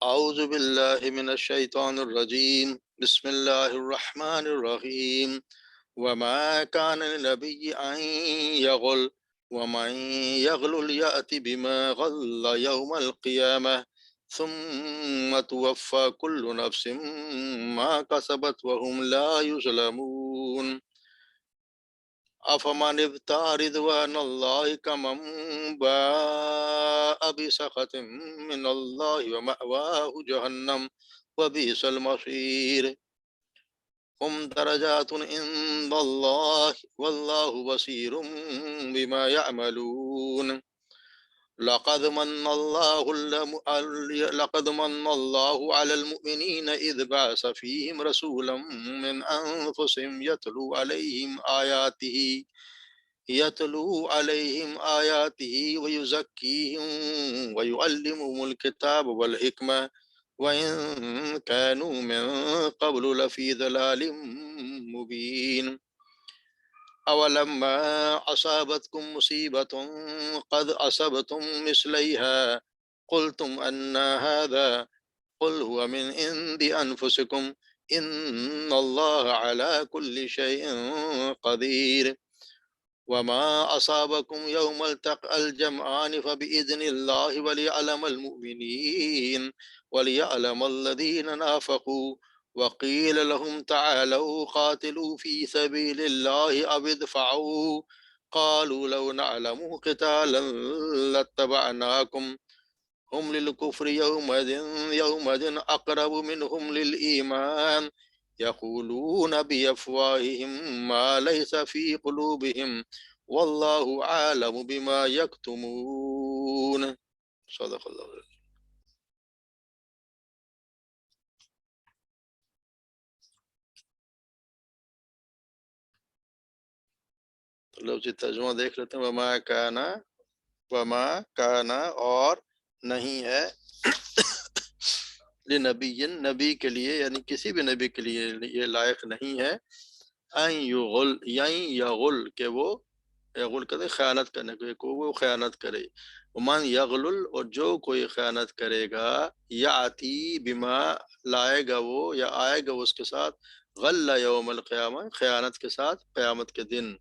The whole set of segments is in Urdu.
أعوذ بالله من الشيطان الرجيم بسم الله الرحمن الرحيم وما كان للنبي أن يغل ومن يغل يأتي بما غل يوم القيامة ثم توفى كل نفس ما كسبت وهم لا يظلمون أفمن ابتغى رضوان الله كمن باء بسخط من الله ومأواه جهنم وبئس المصير هم درجات عند الله والله بصير بما يعملون لقد من الله على المؤمنين إذ بعث فيهم رسولا من أنفسهم يتلو عليهم آياته ويزكيهم ويعلمهم الكتاب والحكمة وإن كانوا من قبل لفي ضلال مبين أولما أصابتكم مصيبة قد أصبتم مثليها قلتم أن هذا قل هو من عند أنفسكم إن الله على كل شيء قدير وما أصابكم يوم التقى الجمعان فبإذن الله وليعلم المؤمنين وليعلم الذين نافقوا وقيل لهم تعالوا قاتلوا في سبيل الله أو ادفعوا قالوا لو نعلم قتالا لاتبعناكم هم للكفر يومئذ أقرب منهم للإيمان يقولون بأفواههم ما ليس في قلوبهم والله عالم بما يكتمون صدق اللہ علیہ۔ تو لفظی ترجمہ دیکھ لیتے ہیں۔ وما کانا اور نہیں ہے لنبی نبی کے لیے، یعنی کسی بھی نبی کے لیے یہ لائق نہیں ہے ان یغل یغل کہ وہ یغل کرے خیانت کرنے کو وہ خیانت کرے، من یغل اور جو کوئی خیانت کرے گا یاتی بما لائے گا وہ یا آئے گا اس کے ساتھ غل یوم القیامہ خیانت کے ساتھ قیامت کے دن،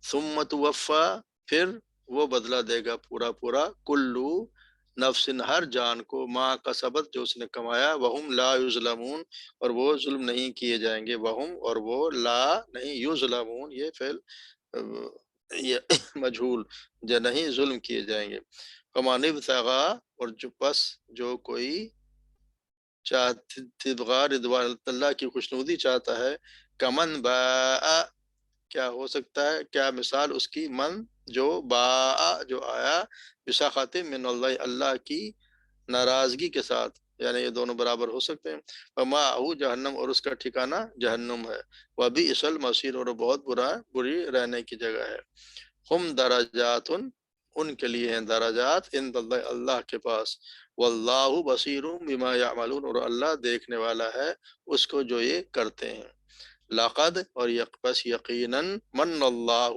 ثم توفا پھر وہ بدلہ دے گا پورا کلو نفس ہر جان کو ما کسبت جو اس نے کمایا وہم لا یظلمون اور وہ ظلم نہیں کیے جائیں گے، وہم اور وہ لا نہیں یظلمون یہ فعل یہ مجہول جو نہیں ظلم کیے جائیں گے۔ فمان ابتغا اور جو کوئی ابتغاء رضوان اللہ کی خوشنودی چاہتا ہے، کمن باء کیا ہو سکتا ہے، کیا مثال اس کی، من جو باء جو آیا بسخط من اللہ اللہ کی ناراضگی کے ساتھ، یعنی یہ دونوں برابر ہو سکتے ہیں، وماءہ جہنم اور اس کا ٹھکانہ جہنم ہے، وبئس المصیر اور بہت بری رہنے کی جگہ ہے۔ ہم درجات ان کے لیے ہیں درجات عند اللہ اللہ کے پاس، واللہ بصیر بما یعملون اور اللہ دیکھنے والا ہے اس کو جو یہ کرتے ہیں۔ لقد اور بس یقیناً من اللہ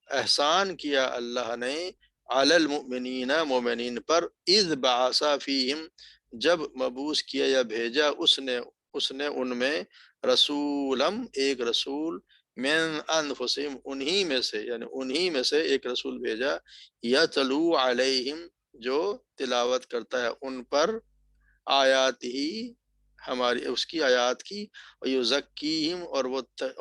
احسان کیا اللہ نے علی المؤمنین مومنین پر اذ بعث فیہم جب مبعوث کیا یا بھیجا اس نے ان میں رسولم ایک رسول من انفسہم انہی میں سے، یعنی انہی میں سے ایک رسول بھیجا یتلو علیہم جو تلاوت کرتا ہے ان پر آیات ہی ہماری اس کی آیات کی، ویزکیہم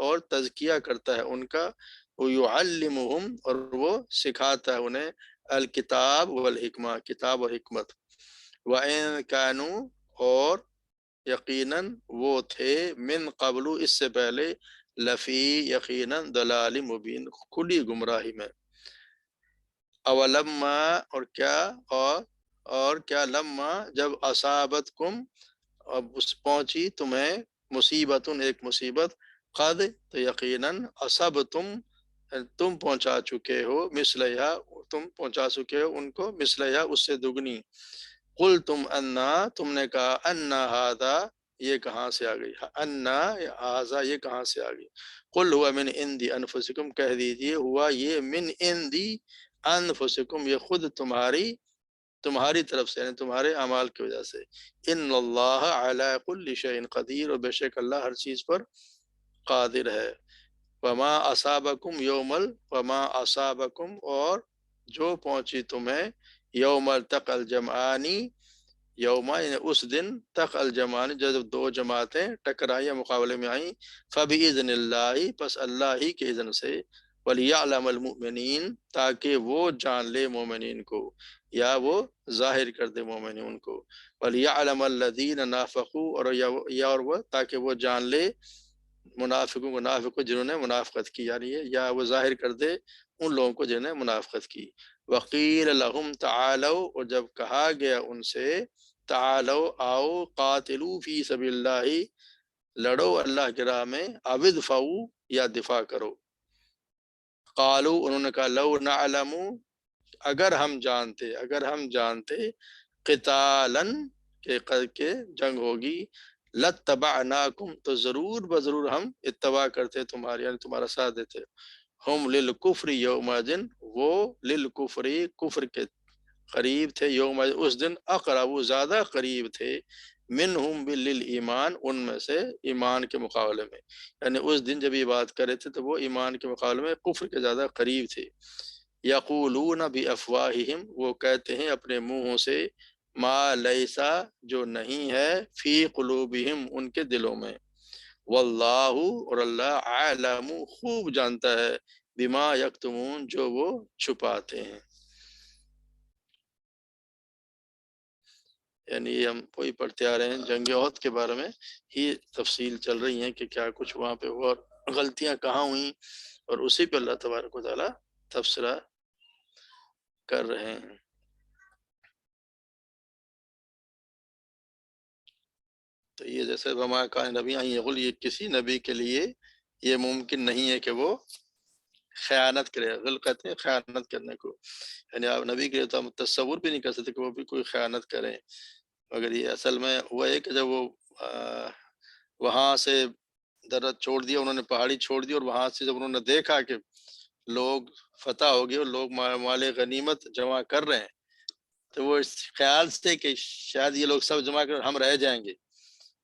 اور تزکیہ کرتا ہے ان کا، ویعلمہم اور وہ سکھاتا ہے انہیں الکتاب والحکمہ کتاب و حکمت، وَإِن كَانُوا اور یقیناً وہ تھے من قبل اس سے پہلے لفی یقیناً ضلال مبین کھلی گمراہی میں۔ اولما اور کیا لما جب اصابتکم اب اس پہنچی تمہیں مصیبت ایک مصیبت، قد تو یقیناً اصبتم تم پہنچا چکے ہو، مثلیہ تم پہنچا چکے ہو ان کو، مثلیہ اس سے دگنی، قل تم نے کہا انا ہذا یہ کہاں سے آ گئی، انا ہذا یہ کہاں سے آ گئی، قل ہوا من عندی انفسکم کہہ دیجئے ہوا یہ من عندی انفسکم یہ خود تمہاری تمہاری طرف سے، یعنی تمہارے اعمال کی وجہ سے۔ ان اللہ علی کل شیء قدیر، اور بے شک اللہ ہر چیز پر قادر ہے۔ وما اصابکم، اور جو پہنچی تمہیں، یوم التقى الجمعانی، یوم یعنی اس دن، تق الجمعانی جب دو جماعتیں ٹکرائی یا مقابلے میں آئیں، فبإذن اللہ، پس اللہ ہی کے اذن سے، ولیعلم المؤمنین، تاکہ وہ جان لے مومنین کو، یا وہ ظاہر کر دے مومنین کو، ولیعلم الذین نافقوا، اور وہ تاکہ وہ جان لے منافقوں جنہوں نے منافقت کی، یعنی یا وہ ظاہر کر دے ان لوگوں کو جنہوں نے منافقت کی۔ وقیل لہم تعالوا، اور جب کہا گیا ان سے، تعالوا آؤ، قاتلوا فی سبیل اللہ، لڑو اللہ کی راہ میں، او ادفعوا، یا دفاع کرو۔ قالوا، انہوں نے کہا، لو نعلم، اگر ہم جانتے قتالاً، کہ جنگ ہوگی، لتبعناکم، تو ضرور بضرور ہم اتباع کرتے تمہاری، یعنی تمہارا ساتھ دیتے۔ ہم للکفر یومئذ، وہ للکفر، کفر کے قریب تھے، یوم اس دن، اقرب، زیادہ قریب تھے، منہم للایمان، ان میں سے ایمان کے مقابلے میں، یعنی اس دن جب یہ بات کرے تھے تو وہ ایمان کے مقابلے میں کفر کے زیادہ قریب تھے۔ یقولون بافواہہم، وہ کہتے ہیں اپنے منہوں سے، ما لیسا، جو نہیں ہے، فی قلوبہم، ان کے دلوں میں، واللہ، اور اللہ، عالم، خوب جانتا ہے، بما یکتمون، جو وہ چھپاتے ہیں۔ یعنی یہ ہم وہی پڑھتے آ رہے ہیں، جنگ احد کے بارے میں ہی تفصیل چل رہی ہیں کہ کیا کچھ وہاں پہ ہوا اور غلطیاں کہاں ہوئیں، اور اسی پہ اللہ تبارک و تعالیٰ تبصرہ کر رہے ہیں۔ تو یہ جیسے وما کان نبی ان یغل، یہ کسی نبی کے لیے یہ ممکن نہیں ہے کہ وہ خیانت کرے، غل کہتے ہیں خیانت کرنے کو، یعنی آپ نبی کے لیے تو ہم تصور بھی نہیں کر سکتے کہ وہ بھی کوئی خیانت کریں، مگر یہ اصل میں ہوا ہے کہ جب وہ وہاں سے درت چھوڑ دیا، انہوں نے پہاڑی چھوڑ دی، اور وہاں سے جب انہوں نے دیکھا کہ لوگ فتح ہو گئے اور لوگ مال غنیمت جمع کر رہے ہیں، تو وہ اس خیال سے کہ شاید یہ لوگ سب جمع کر ہم رہ جائیں گے،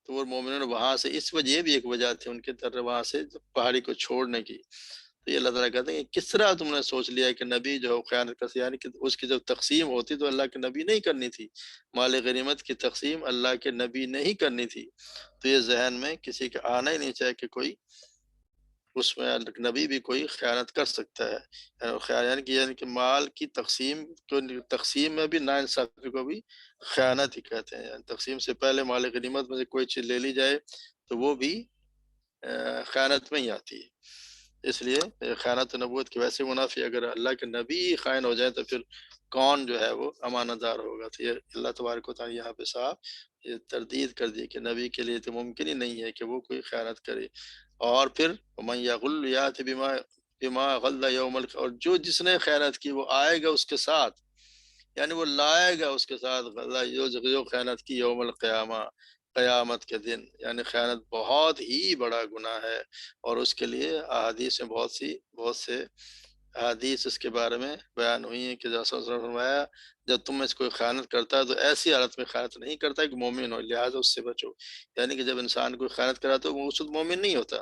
تو وہ مومنوں نے وہاں سے، اس وجہ یہ بھی ایک وجہ تھی ان کے طرف وہاں سے پہاڑی کو چھوڑنے کی۔ تو یہ اللہ تعالیٰ کہتے ہیں کہ کس طرح تم نے سوچ لیا کہ نبی جو خیانت کر، یعنی کہ اس کی جب تقسیم ہوتی تو اللہ کے نبی نہیں کرنی تھی، مال غنیمت کی تقسیم اللہ کے نبی نہیں کرنی تھی، تو یہ ذہن میں کسی کا آنا ہی نہیں چاہے کہ کوئی اس میں نبی بھی کوئی خیانت کر سکتا ہے، یعنی کہ مال کی تقسیم میں بھی ناانصافی کو بھی خیانت ہی کہتے ہیں، یعنی تقسیم سے پہلے مال غنیمت میں سے کوئی چیز لے لی جائے تو وہ بھی خیانت میں ہی آتی ہے۔ اس لیے خیانت نبوت کی ویسے منافی، اگر اللہ کے نبی خائن ہو جائے تو پھر کون جو ہے وہ امانت دار ہوگا؟ تو یہ اللہ تبارک و تعالیٰ یہاں پہ صاحب یہ تردید کر دی کہ نبی کے لیے تو ممکن ہی نہیں ہے کہ وہ کوئی خیانت کرے، اور پھر من یغل یات بما غل یوم اور جو جس نے خیانت کی وہ آئے گا اس کے ساتھ، یعنی وہ لائے گا اس کے ساتھ جو خیانت کی یوم القیامہ، قیامت کے دن، یعنی خیانت بہت ہی بڑا گناہ ہے، اور اس کے لیے احادیث میں بہت سے احادیث اس کے بارے میں بیان ہوئی ہیں کہ جیسا فرمایا، جب تم میں سے کوئی خیانت کرتا ہے تو ایسی حالت میں خیانت نہیں کرتا کہ مومن ہو، لہٰذا اس سے بچو، یعنی کہ جب انسان کوئی خیانت کرا تو وہ اس وقت مومن نہیں ہوتا،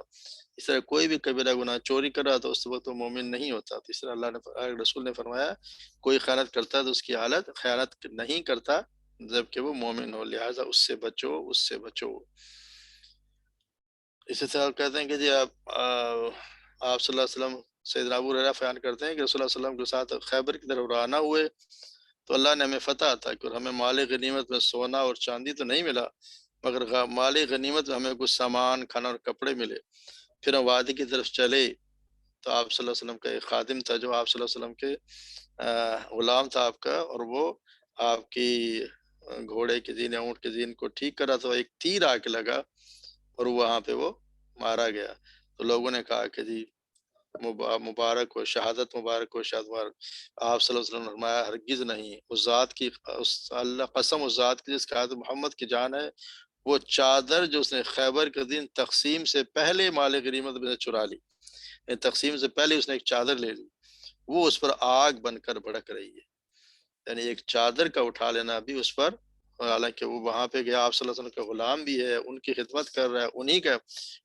اس طرح کوئی بھی کبیرہ گناہ چوری کر رہا تو اس وقت وہ مومن نہیں ہوتا، تو اس طرح اللہ نے، رسول نے فرمایا کوئی خیانت کرتا ہے تو اس کی حالت خیانت نہیں کرتا جبکہ وہ مومن ہو، لہٰذا اس سے بچو۔ اسی طرح کہتے ہیں کہ جی آپ صلی اللہ علیہ وسلم، سیدنا ابو ہریرہ بیان کرتے ہیں کہ رسول اللہ صلی اللہ علیہ وسلم کے ساتھ خیبر کی طرف روانہ ہوئے تو اللہ نے ہمیں فتح عطا کی، اور ہمیں مال غنیمت میں سونا اور چاندی تو نہیں ملا، مگر مال غنیمت میں ہمیں کچھ سامان، کھانا اور کپڑے ملے۔ پھر ہم وادی کی طرف چلے تو آپ صلی اللہ علیہ وسلم کا ایک خادم تھا جو آپ صلی اللہ علیہ وسلم کے غلام تھا آپ کا، اور وہ آپ کی گھوڑے کے زین یا اونٹ کے زین کو ٹھیک کرا تو ایک تیر آ کے لگا اور وہاں پہ وہ مارا گیا، تو لوگوں نے کہا کہ جی مبارک ہو، شہادت مبارک ہو، شہادت مبارک۔ آپ صلی اللہ علیہ وسلم نے فرمایا ہرگز نہیں، اس ذات کی، اللہ قسم اس ذات کی جس کا حضرت محمد کی جان ہے، وہ چادر جو اس نے خیبر کے دن تقسیم سے پہلے مال غنیمت میں سے چرا لی، یعنی تقسیم سے پہلے اس نے ایک چادر لے لی، وہ اس پر آگ بن کر بھڑک رہی ہے، یعنی ایک چادر کا اٹھا لینا بھی اس پر، حالانکہ وہ وہاں پہ گیا آپ صلی اللہ علیہ وسلم کا غلام بھی ہے، ان کی خدمت کر رہا ہے،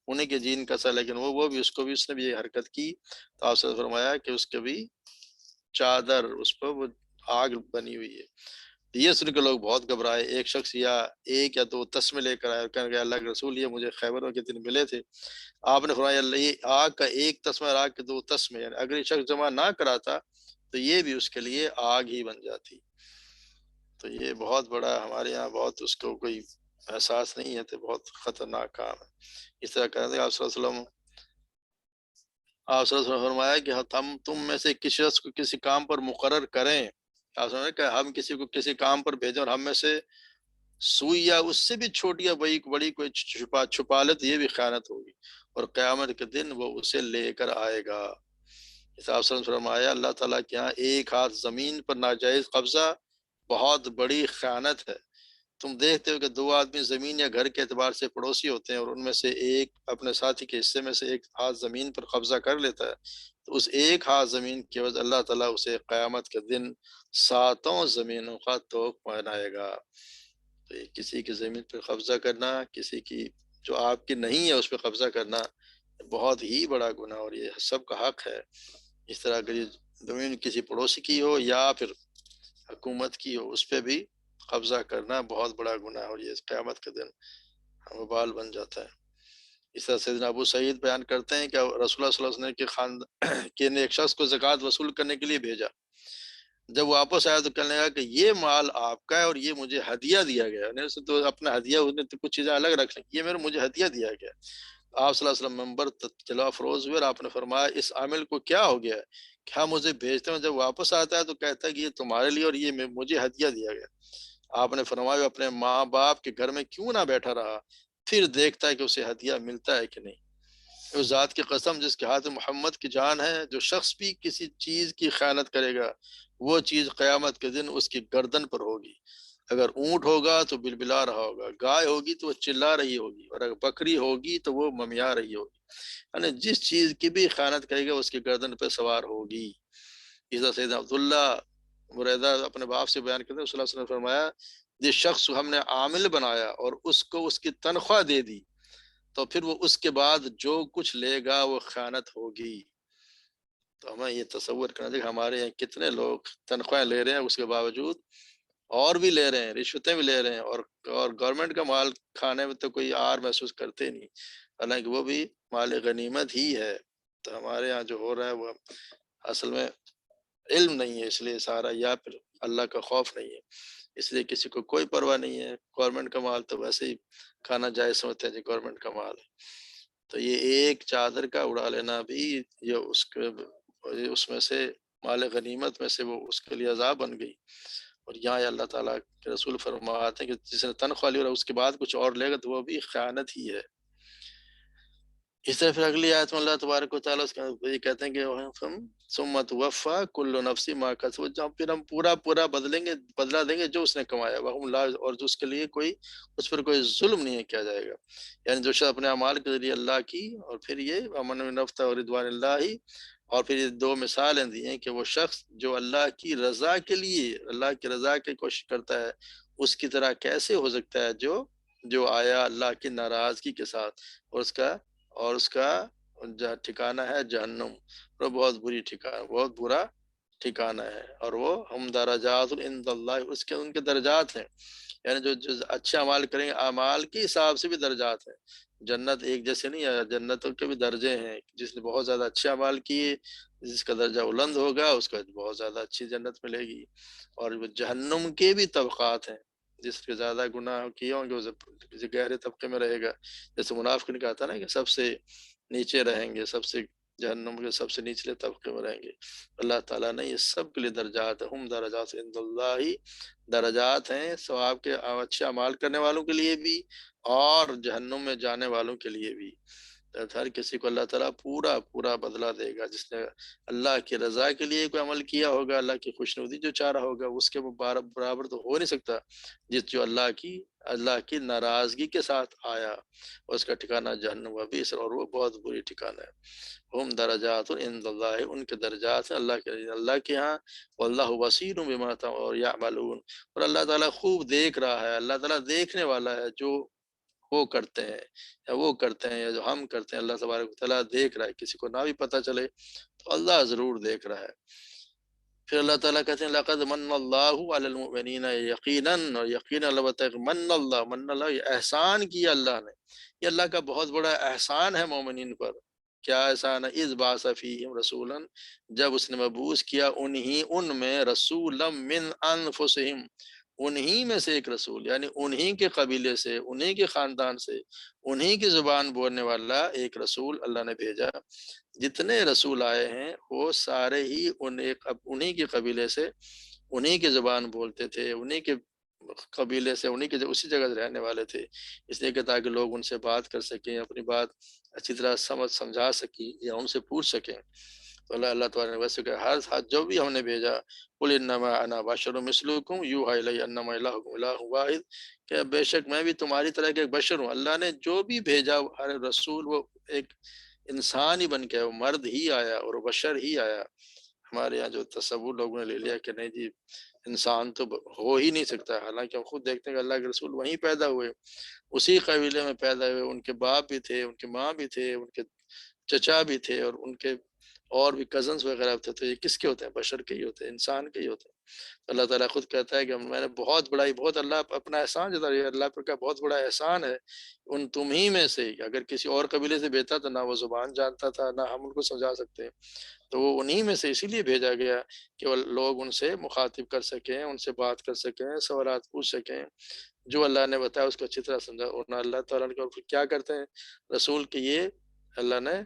انہی کے جین کا سا، لیکن وہ بھی اس کو بھی اس نے بھی یہ حرکت کی تو آپ صلی اللہ علیہ وسلم نے فرمایا کہ اس کے بھی چادر اس پر وہ آگ بنی ہوئی ہے۔ یہ سن کے لوگ بہت گھبرائے، ایک شخص یا ایک یا دو تسمے لے کر آئے اور کہنے لگا اللہ کے رسول یہ مجھے خیبروں کے دن ملے تھے، آپ نے فرمایا اللہ یہ آگ کا ایک تسمہ اور آگ کے دو تسمے، یعنی اگر یہ شخص جمع نہ کراتا تو یہ بھی اس کے لیے آگ ہی بن جاتی۔ تو یہ بہت بڑا ہمارے یہاں بہت اس کو کوئی احساس نہیں ہے، تو بہت خطرناک کام ہے۔ اس طرح کہتے ہیں آپ صلی اللہ علیہ وسلم، آپ صلی اللہ علیہ وسلم نے فرمایا کہ ہم تم میں سے کسی شخص کو کسی کام پر مقرر کریں، آپ صلی اللہ علیہ وسلم نے کہا ہم کسی کو کسی کام پر بھیجیں اور ہم میں سے سوئی یا اس سے بھی چھوٹی یا بڑی کوئی چھپا لے تو یہ بھی خیانت ہوگی، اور قیامت کے دن وہ اسے لے کر آئے گا۔ اس آپ صلی اللہ علیہ وسلم نے فرمایا اللہ تعالیٰ کے یہاں ایک ہاتھ زمین پر ناجائز قبضہ بہت بڑی خیانت ہے۔ تم دیکھتے ہو کہ دو آدمی زمین یا گھر کے اعتبار سے پڑوسی ہوتے ہیں اور ان میں سے ایک اپنے ساتھی کے حصے میں سے ایک ہاتھ زمین پر قبضہ کر لیتا ہے تو اس ایک ہاتھ زمین کی عوض اللہ تعالیٰ اسے قیامت کے دن 7 زمینوں کا توق پہنائے گا۔ تو یہ کسی کی زمین پر قبضہ کرنا، کسی کی جو آپ کی نہیں ہے اس پہ قبضہ کرنا بہت ہی بڑا گناہ، اور یہ سب کا حق ہے۔ اس طرح اگر یہ زمین کسی پڑوسی کی ہو یا پھر حکومت کی ہو اس پہ بھی قبضہ کرنا بہت بڑا گناہ، اور یہ قیامت کے دن وبال بن جاتا ہے۔ اس طرح سیدنا ابو سعید بیان کرتے ہیں کہ رسول اللہ صلی اللہ علیہ وسلم کے خاندان نے ایک شخص کو زکوٰۃ وصول کرنے کے لیے بھیجا، جب واپس آیا تو کہنے لگا کہ یہ مال آپ کا ہے اور یہ مجھے ہدیہ دیا گیا، یعنی اسے تو اپنا ہدیہ، اس نے تو کچھ چیزیں الگ رکھ لیں، یہ مجھے ہدیہ دیا گیا۔ آپ صلی اللہ علیہ وسلم ممبر جلوہ افروز ہوئے اور آپ نے فرمایا اس عامل کو کیا ہو گیا ہے، کیا مجھے بھیجتے ہیں جب واپس آتا ہے تو کہتا ہے کہ یہ تمہارے لیے اور یہ مجھے ہدیہ دیا گیا۔ آپ نے فرمایا اپنے ماں باپ کے گھر میں کیوں نہ بیٹھا رہا، پھر دیکھتا ہے کہ اسے ہدیہ ملتا ہے کہ نہیں۔ اس ذات کی قسم جس کے ہاتھ محمد کی جان ہے، جو شخص بھی کسی چیز کی خیانت کرے گا وہ چیز قیامت کے دن اس کی گردن پر ہوگی۔ اگر اونٹ ہوگا تو بلبلا رہا ہوگا، گائے ہوگی تو وہ چلا رہی ہوگی، اور اگر بکری ہوگی تو وہ ممیا رہی ہوگی، یعنی جس چیز کی بھی خیانت کرے گا اس کی گردن پہ سوار ہوگی۔ اس طرح سیدنا عبداللہ بریدہ اپنے باپ سے بیان کرتے ہیں صلی اللہ علیہ وسلم نے فرمایا جس شخص کو ہم نے عامل بنایا اور اس کو اس کی تنخواہ دے دی تو پھر وہ اس کے بعد جو کچھ لے گا وہ خیانت ہوگی۔ تو ہمیں یہ تصور کرنا چاہیے کہ ہمارے یہاں کتنے لوگ تنخواہیں لے رہے ہیں، اس کے باوجود اور بھی لے رہے ہیں، رشوتیں بھی لے رہے ہیں، اور گورنمنٹ کا مال کھانے میں تو کوئی آر محسوس کرتے نہیں، حالانکہ وہ بھی مال غنیمت ہی ہے۔ تو ہمارے یہاں جو ہو رہا ہے وہ اصل میں علم نہیں ہے، اس لیے سارا، یا پھر اللہ کا خوف نہیں ہے، اس لیے کسی کو کوئی پرواہ نہیں ہے۔ گورنمنٹ کا مال تو ویسے ہی کھانا جائز سمجھتے ہیں جی گورنمنٹ کا مال ہے، تو یہ ایک چادر کا اڑا لینا بھی یہ اس میں سے مال غنیمت میں سے وہ اس کے لیے عذاب بن گئی۔ اور یہاں اللہ تعالیٰ کے رسول فرماتے ہیں کہ جس نے تنخواہ لی اور اس کے بعد کچھ اور لے گا تو وہ بھی خیانت ہی ہے۔ اس طرح پھر اگلی آیت میں اللہ تبارک و تعالیٰ یہ کہتے ہیں کہ ہم ثم توفی کل نفس ما کسبت، جب پھر ہم پورا بدلہ دیں گے جو اس نے کمایا، وہم لا، اور جو اس کے لیے اس پر کوئی ظلم نہیں کیا جائے گا۔ یعنی جو شخص اپنے اعمال کے ذریعے اللہ کی، اور پھر یہ امن نفس اور رضوان اللہ، اور پھر یہ 2 مثالیں دی ہیں کہ وہ شخص جو اللہ کی رضا کے لیے، اللہ کی رضا کی کوشش کرتا ہے، اس کی طرح کیسے ہو سکتا ہے جو آیا اللہ کی ناراضگی کے ساتھ، اور اس کا ٹھکانہ ہے جہنم، وہ بہت برا ٹھکانہ ہے، اور وہ ہم درجات عند اللہ، ان کے درجات ہیں، یعنی جو اچھے اعمال کریں گے اعمال کے حساب سے بھی درجات ہیں۔ جنت ایک جیسے نہیں ہے، جنتوں کے بھی درجے ہیں، جس نے بہت زیادہ اچھے اعمال کیے جس کا درجہ بلند ہوگا اس کا بہت زیادہ اچھی جنت ملے گی، اور جہنم کے بھی طبقات ہیں، جس کے زیادہ گناہ کیے ہوں گے وہ گہرے طبقے میں رہے گا، جیسے منافقین کہا تھا نا کہ سب سے نیچے رہیں گے، جہنم کے سب سے نچلے طبقے میں رہیں گے۔ اللہ تعالیٰ نے یہ سب کے لیے درجات ہیں، ہم درجات عند اللہ، درجات ہیں ثواب کے اچھے اعمال کرنے والوں کے لیے بھی اور جہنم میں جانے والوں کے لیے بھی۔ ہر کسی کو اللہ تعالیٰ پورا پورا بدلہ دے گا. جس نے اللہ کی رضا کے لیے کوئی عمل کیا ہوگا، اللہ کی خوشنودی جو چاہ رہا ہوگا، اس کے برابر تو ہو نہیں سکتا جو اللہ کی ناراضگی کے ساتھ آیا. اس کا ٹھکانہ جہنم و بئس، اور وہ بہت بری ٹھکانہ ہے. ہم درجات عند اللہ، ان کے درجات ہیں اللہ کے ہاں. واللہ بصیر بما یعملون، اور اللہ تعالیٰ خوب دیکھ رہا ہے. اللہ تعالیٰ دیکھنے والا ہے جو وہ کرتے ہیں یا وہ کرتے ہیں یا جو ہم کرتے ہیں. اللہ تبارک و تعالیٰ دیکھ رہا ہے، کسی کو نہ بھی پتہ چلے تو اللہ ضرور دیکھ رہا ہے. پھر اللہ تعالیٰ کہتے ہیں لقد من اللہ علی المؤمنین، یقیناً، اور یقیناً اللہ بتائے من اللہ، یہ احسان کیا اللہ نے. یہ اللہ کا بہت بڑا احسان ہے مومنین پر. کیا احسان ہے؟ اذ بعث فیہم رسولا، جب اس نے مبعوث کیا ان میں رسولا من انفسہم، انہی میں سے ایک رسول، یعنی انہی کے قبیلے سے، انہی کے خاندان سے، انہی کی زبان بولنے والا ایک رسول اللہ نے بھیجا. جتنے رسول آئے ہیں وہ سارے ہی انہی کے قبیلے سے، انہی کی زبان بولتے تھے، انہی کے قبیلے سے، انہی کے اسی جگہ سے رہنے والے تھے. اس لیے کہ تاکہ لوگ ان سے بات کر سکیں، اپنی بات اچھی طرح سمجھا سکیں یا ان سے پوچھ سکیں. تو اللہ تعالیٰ نے ویسے کہ ہر ساتھ جو بھی ہم نے بھیجا، قل انما انا بشر مثلکم یوحی الی انما الہکم الہ واحد، کہ بے شک میں بھی تمہاری طرح کے ایک بشر ہوں. اللہ نے جو بھی بھیجا ہر رسول وہ ایک انسان ہی بن کے، وہ مرد ہی آیا اور وہ بشر ہی آیا. ہمارے یہاں جو تصور لوگوں نے لے لیا کہ نہیں جی انسان تو ہو ہی نہیں سکتا، حالانکہ ہم خود دیکھتے ہیں کہ اللہ کے رسول وہیں پیدا ہوئے، اسی قبیلے میں پیدا ہوئے. ان کے باپ بھی تھے، ان کے ماں بھی تھے، ان کے چچا بھی تھے، اور ان کے اور بھی کزنز وغیرہ تھے. تو یہ کس کے ہوتے ہیں؟ بشر کے ہی ہوتے ہیں، انسان کے ہی ہوتے ہیں. اللہ تعالیٰ خود کہتا ہے کہ میں نے بہت اللہ اپنا احسان جتا رہی ہے. اللہ پر کا بہت بڑا احسان ہے ان تم ہی میں سے. اگر کسی اور قبیلے سے بھیجتا تو نہ وہ زبان جانتا تھا، نہ ہم ان کو سمجھا سکتے. تو وہ انہی میں سے اسی لیے بھیجا گیا کہ وہ لوگ ان سے مخاطب کر سکیں، ان سے بات کر سکیں، سوالات پوچھ سکیں. جو اللہ نے بتایا اس کو اچھی طرح سمجھا. اور نہ اللہ تعالیٰ نے کیا کرتے ہیں رسول کے، یہ اللہ نے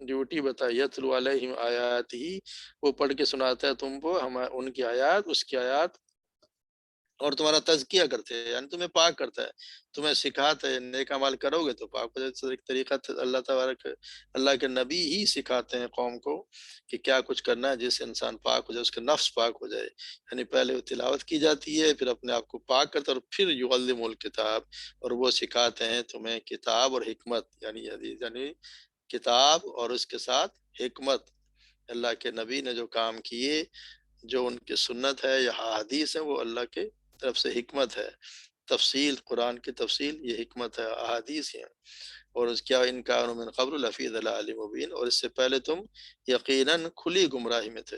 ڈیوٹی بتائی. یتلو علیہم آیات ہی، وہ پڑھ کے سناتا ہے تم کو ان کی آیات، اس کی آیات، اور تمہارا تزکیہ کرتے ہیں، یعنی تمہیں پاک کرتا ہے، تمہیں سکھاتا ہے. نیک عمل کرو گے تو پاک ہو جائے. ایک طریقہ اللہ تبارک اللہ کے نبی ہی سکھاتے ہیں قوم کو کہ کیا کچھ کرنا ہے جس سے انسان پاک ہو جائے، اس کے نفس پاک ہو جائے. یعنی پہلے وہ تلاوت کی جاتی ہے، پھر اپنے آپ کو پاک کرتا ہے، اور پھر یعلم الکتاب، اور وہ سکھاتے ہیں تمہیں کتاب اور حکمت، یعنی کتاب اور اس کے ساتھ حکمت. اللہ کے نبی نے جو کام کیے، جو ان کی سنت ہے یا حدیث ہے، وہ اللہ کے طرف سے حکمت ہے. تفصیل، قرآن کی تفصیل یہ حکمت ہے، احادیث ہیں. اور اس کیا ان کا من قبل لفی ضلال مبین، اور اس سے پہلے تم یقیناً کھلی گمراہی میں تھے.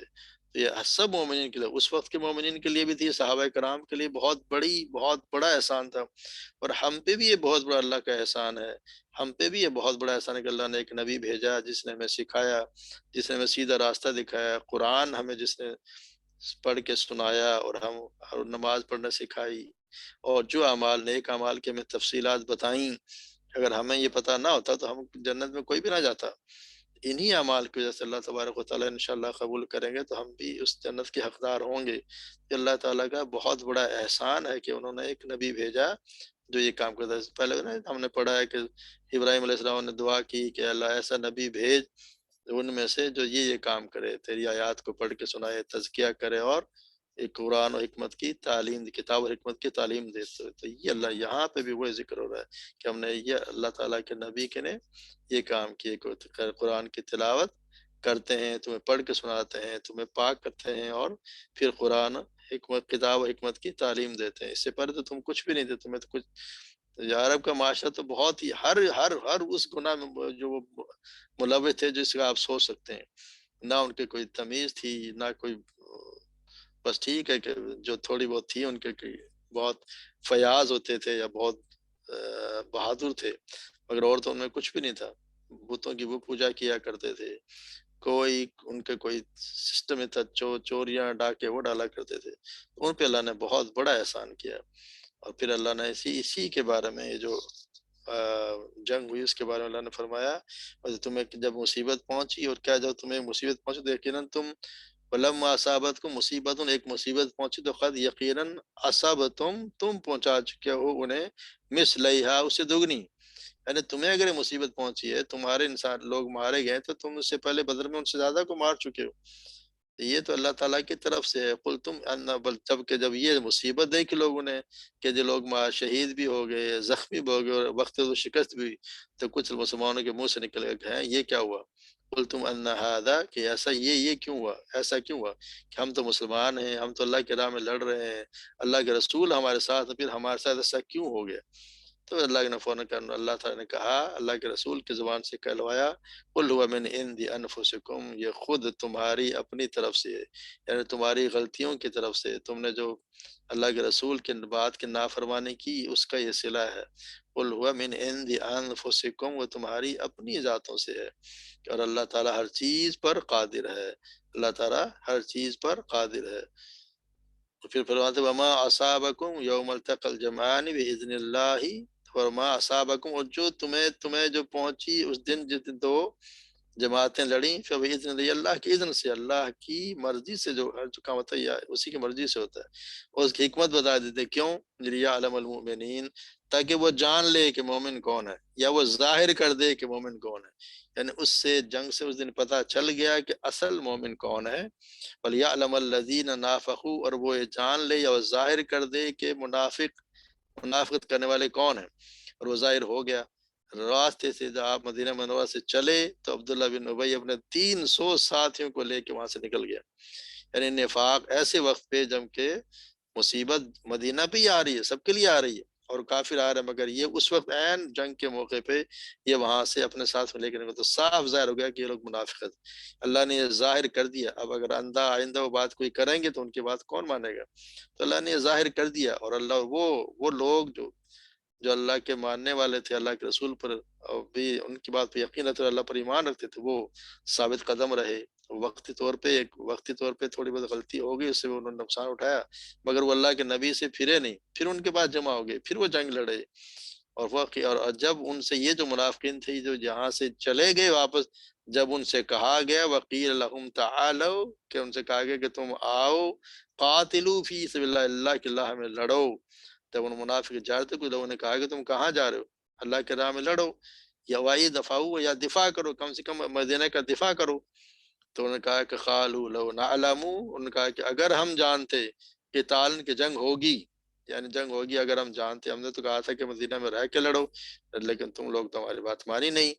تو یہ سب مومنین کے لیے، اس وقت کے مومنین کے لیے بھی تھی، صحابہ کرام کے لیے بہت بڑا احسان تھا. اور ہم پہ بھی یہ بہت بڑا اللہ کا احسان ہے. ہم پہ بھی یہ بہت بڑا احسان ہے کہ اللہ نے ایک نبی بھیجا جس نے ہمیں سکھایا، جس نے ہمیں سیدھا راستہ دکھایا. قرآن ہمیں جس نے پڑھ کے سنایا اور نماز پڑھنا سکھائی، اور جو اعمال، نیک اعمال کے ہمیں تفصیلات بتائیں. اگر ہمیں یہ پتہ نہ ہوتا تو ہم جنت میں کوئی بھی نہ جاتا. انہی اعمال کی وجہ سے اللہ تبارک و تعالیٰ انشاءاللہ قبول کریں گے تو ہم بھی اس جنت کے حقدار ہوں گے. کہ اللہ تعالیٰ کا بہت بڑا احسان ہے کہ انہوں نے ایک نبی بھیجا جو یہ کام کرتا ہے. پہلے ہم نے پڑھا ہے کہ ابراہیم علیہ السلام نے دعا کی کہ اللہ ایسا نبی بھیج ان میں سے جو یہ کام کرے، تیری آیات کو پڑھ کے سنائے، تزکیہ کرے، اور ایک قرآن و حکمت کی تعلیم، کتاب و حکمت کی تعلیم دیتے ہوئے. تو یہ اللہ یہاں پہ بھی وہ ذکر ہو رہا ہے کہ ہم نے یہ اللہ تعالیٰ کے نبی کے نے یہ کام کیے، قرآن کی تلاوت کرتے ہیں، تمہیں پڑھ کے سناتے ہیں، تمہیں پاک کرتے ہیں، اور پھر قرآن حکمت، کتاب و حکمت کی تعلیم دیتے ہیں. اس سے پہلے تو تم کچھ بھی نہیں تھے، تمہیں تو کچھ. عرب کا معاشرہ تو بہت ہی ہر اس گناہ میں جو وہ ملوث تھے جس کا آپ سوچ سکتے ہیں. نہ ان کے کوئی تمیز تھی، نہ کوئی، بس ٹھیک ہے کہ جو تھوڑی بہت تھی ان کے بہت فیاض ہوتے تھے یا بہت بہادر تھے، مگر اور تو ان میں کچھ بھی نہیں تھا. بتوں کی وہ پوجا کیا کرتے تھے. کوئی ان کے کوئی سسٹم تھا، چوریاں ڈاکے وہ ڈالا کرتے تھے. ان پہ اللہ نے بہت بڑا احسان کیا. اور پھر اللہ نے اسی کے بارے میں، یہ جو جنگ ہوئی اس کے بارے میں اللہ نے فرمایا، اور تمہیں جب مصیبت پہنچی، اور کیا جب تمہیں مصیبت پہنچی تو یقیناً ولما اصابت کو مصیبت، ایک مصیبت پہنچی تو قد یقیناً اصابتم، تم پہنچا چکے ہو انہیں مثلیہا، اس سے دگنی. یعنی تمہیں اگر یہ مصیبت پہنچی ہے، تمہارے انسان لوگ مارے گئے، تو تم اس سے پہلے بدر میں ان سے زیادہ کو مار چکے ہو، یہ تو اللہ تعالیٰ کی طرف سے ہے۔ قل تم ان بل، جب یہ مصیبت دیکھی لوگوں نے کہ جو لوگ شہید بھی ہو گئے، زخمی بھی ہو گئے، اور وقت تو شکست بھی ہوئی، تو کچھ مسلمانوں کے منہ سے نکل گئے کہ ہیں یہ کیا ہوا؟ قل تم ان ھذا، کہ ایسا یہ کیوں ہوا، ایسا کیوں ہوا کہ ہم تو مسلمان ہیں، ہم تو اللہ کے راہ میں لڑ رہے ہیں، اللہ کے رسول ہمارے ساتھ، پھر ہمارے ساتھ ایسا کیوں ہو گیا؟ تو اللہ نے فوراً اللہ تعالیٰ نے کہا، اللہ کے رسول کی زبان سے کہلوایا، قل هو من عند انفسکم، یہ خود تمہاری اپنی طرف سے ہے، یعنی تمہاری غلطیوں کی طرف سے، تم نے جو اللہ کے رسول کی بات کی نافرمانی کی، اس کا یہ صلہ ہے۔ قل هو من عند انفسکم، وہ تمہاری اپنی ذاتوں سے ہے، اور اللہ تعالیٰ ہر چیز پر قادر ہے، اللہ تعالیٰ ہر چیز پر قادر ہے۔ پھر فرماتے وما اصابکم یوم التقى الجمعان باذن اللہ، وما اصابکم، اور جو تمہیں جو پہنچی اس دن جس دن دو جماعتیں لڑیں، فباذن اللہ، اللہ کی اذن سے، اللہ کی مرضی سے، جو کام ہوتا ہے اسی کی مرضی سے ہوتا ہے، اور اس کی حکمت بتا دیتے کیوں، لیعلم المؤمنین، تاکہ وہ جان لے کہ مومن کون ہے، یا وہ ظاہر کر دے کہ مومن کون ہے، یعنی اس سے جنگ سے اس دن پتہ چل گیا کہ اصل مومن کون ہے۔ وَلْيَعْلَمَ الَّذِينَ نَافَقُوا، اور وہ یہ جان لے یا وہ ظاہر کر دے کہ منافقت کرنے والے کون ہیں، اور وہ ظاہر ہو گیا۔ راستے سے جب آپ مدینہ منورہ سے چلے تو عبداللہ بن ابی اپنے 300 ساتھیوں کو لے کے وہاں سے نکل گیا، یعنی نفاق ایسے وقت پہ جب کہ مصیبت مدینہ پہ ہی آ رہی ہے، سب کے لیے آ رہی ہے، اور کافر آ رہے ہیں، مگر یہ اس وقت عین جنگ کے موقع پہ یہ وہاں سے اپنے ساتھ میں لے کے نکل، تو صاف ظاہر ہو گیا کہ یہ لوگ منافقت، اللہ نے یہ ظاہر کر دیا۔ اب اگر آئندہ وہ بات کوئی کریں گے تو ان کی بات کون مانے گا؟ تو اللہ نے یہ ظاہر کر دیا، اور اللہ وہ لوگ جو اللہ کے ماننے والے تھے، اللہ کے رسول پر، اور بھی ان کی بات پہ یقین رکھتے، اللہ پر ایمان رکھتے تھے، وہ ثابت قدم رہے۔ وقتی طور پہ تھوڑی بہت غلطی ہو گئی، اس سے انہوں نے نقصان اٹھایا، مگر وہ اللہ کے نبی سے پھرے نہیں، پھر ان کے پاس جمع ہو گئے، پھر وہ جنگ لڑے، اور جب ان سے یہ جو منافقین تھے جو جہاں سے چلے گئے واپس، جب ان سے کہا گیا وقیل لہم تعالوا، کہ ان سے کہا گیا کہ تم آؤ، قاتلوا فی سبیل اللہ، اللہ کی راہ میں لڑو، جب ان منافق جا رہے تھے، کچھ لوگوں نے کہا کہ تم کہاں جا رہے ہو، اللہ کے راہ میں لڑو، یا وائی دفاعو، یا دفاع کرو، کم سے کم مدینہ کا دفاع کرو۔ تو انہوں نے کہا کہ قالوا لو نعلم، انہوں نے کہا کہ اگر ہم جانتے کہ تالن کی جنگ ہوگی، یعنی جنگ ہوگی، اگر ہم جانتے، ہم نے تو کہا تھا کہ مدینہ میں رہ کے لڑو، لیکن تم لوگ تو ہماری بات مانی نہیں،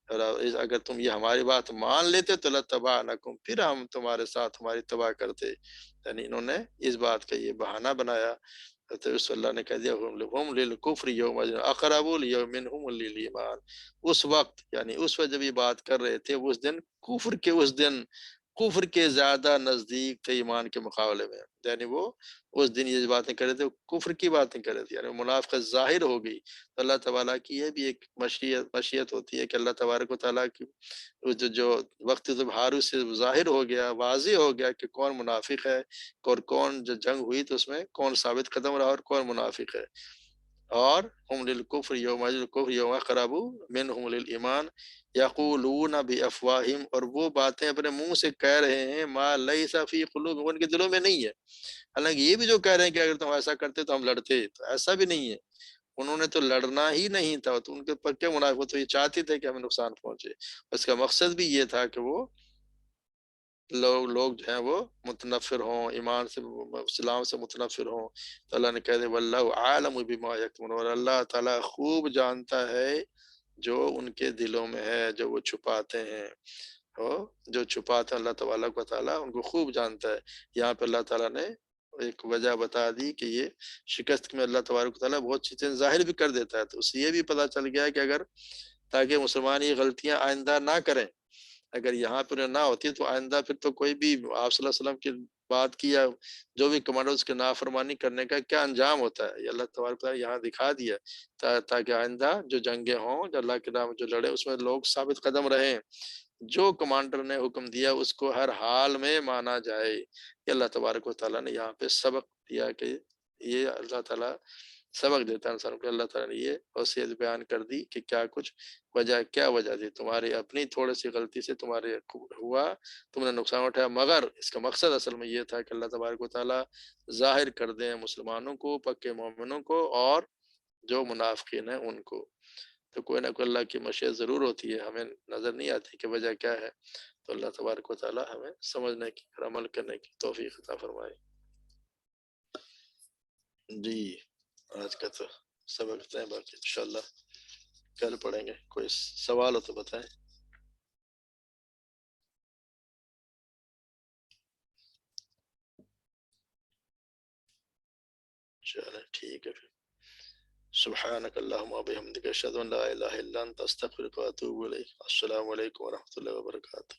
اور اگر تم یہ ہماری بات مان لیتے تو لتبعنکم، پھر ہم تمہارے ساتھ ہماری تباہ کرتے، یعنی انہوں نے اس بات کا یہ بہانہ بنایا۔ تو اس اللہ نے کہہ دیا ہم للکفر یومئذ اقرب منہم للایمان، اس وقت، یعنی اس وقت جب یہ بات کر رہے تھے، اس دن کفر کے زیادہ نزدیک تھے ایمان کے مقابلے میں، یعنی وہ اس دن یہ باتیں کر رہے تھے، کفر کی باتیں کر رہے تھے، یعنی منافقت ظاہر ہو گئی۔ تو اللہ تعالیٰ کی یہ بھی ایک مشیت ہوتی ہے کہ اللہ تبارک و تعالیٰ کی جو وقت ہارو سے ظاہر ہو گیا، واضح ہو گیا کہ کون منافق ہے، اور کون، جو جنگ ہوئی تو اس میں کون ثابت قدم رہا اور کون منافق ہے۔ اور ہم للکفر یومئذ الکفر یوم اقرب منہم للایمان یقولون بافواہہم، اور وہ باتیں اپنے منہ سے کہہ رہے ہیں، ما لیس فی قلوبہم، ان کے دلوں میں نہیں ہے، حالانکہ یہ بھی جو کہہ رہے ہیں کہ اگر تم ایسا کرتے تو ہم لڑتے، تو ایسا بھی نہیں ہے، انہوں نے تو لڑنا ہی نہیں تھا، تو ان کے پر کیا منافق، تو یہ چاہتے تھے کہ ہمیں نقصان پہنچے، اس کا مقصد بھی یہ تھا کہ وہ لوگ جو ہیں وہ متنفر ہوں، ایمان سے، اسلام سے متنفر ہوں۔ تو اللہ نے کہہ دیا واللہ عالم بما یکتمون، اور اللہ تعالیٰ خوب جانتا ہے جو ان کے دلوں میں ہے، جو وہ چھپاتے ہیں، جو چھپاتے ہیں، اللہ تبارک و تعالیٰ ان کو خوب جانتا ہے۔ یہاں پہ اللہ تعالیٰ نے ایک وجہ بتا دی کہ یہ شکست میں اللہ تبارک و تعالیٰ بہت چیزیں ظاہر بھی کر دیتا ہے، تو اس سے یہ بھی پتہ چل گیا کہ اگر، تاکہ مسلمان یہ غلطیاں آئندہ نہ کریں، اگر یہاں پہ نہ ہوتی تو آئندہ پھر تو کوئی بھی آپ صلی اللہ علیہ وسلم کی بات کی یا جو بھی کمانڈر اس کے نافرمانی کرنے کا کیا انجام ہوتا ہے، یہ اللہ تبارک تعالیٰ یہاں دکھا دیا، تاکہ آئندہ جو جنگیں ہوں، جو اللہ کے نام جو لڑے، اس میں لوگ ثابت قدم رہیں، جو کمانڈر نے حکم دیا اس کو ہر حال میں مانا جائے۔ یہ اللہ تبارک و تعالیٰ نے یہاں پہ سبق دیا کہ یہ اللہ تعالیٰ سبق دیتا ہے انسان کو، اللہ تعالیٰ نے یہ وصیت بیان کر دی کہ کیا وجہ تھی، تمہاری اپنی تھوڑی سی غلطی سے تمہارے ہوا، تم نے نقصان اٹھایا، مگر اس کا مقصد اصل میں یہ تھا کہ اللہ تبارک و تعالیٰ ظاہر کر دیں مسلمانوں کو، پکے مومنوں کو، اور جو منافقین ہیں ان کو۔ تو کوئی نہ کوئی اللہ کی مشیت ضرور ہوتی ہے، ہمیں نظر نہیں آتی کہ وجہ کیا ہے. تو اللہ تبارک و تعالی ہمیں سمجھنے کی اور عمل کرنے کی توفیق عطا فرمائے. جی آج کا تو سبق اتنا ہے، باقی انشاءاللہ کل پڑھیں گے. کوئی سوال ہو تو بتائیں. چلیں ٹھیک ہے پھر. سبحانك اللهم وبحمدك اشهد ان لا اله الا انت استغفرك واتوب اليك. السلام علیکم ورحمۃ اللہ وبرکاتہ.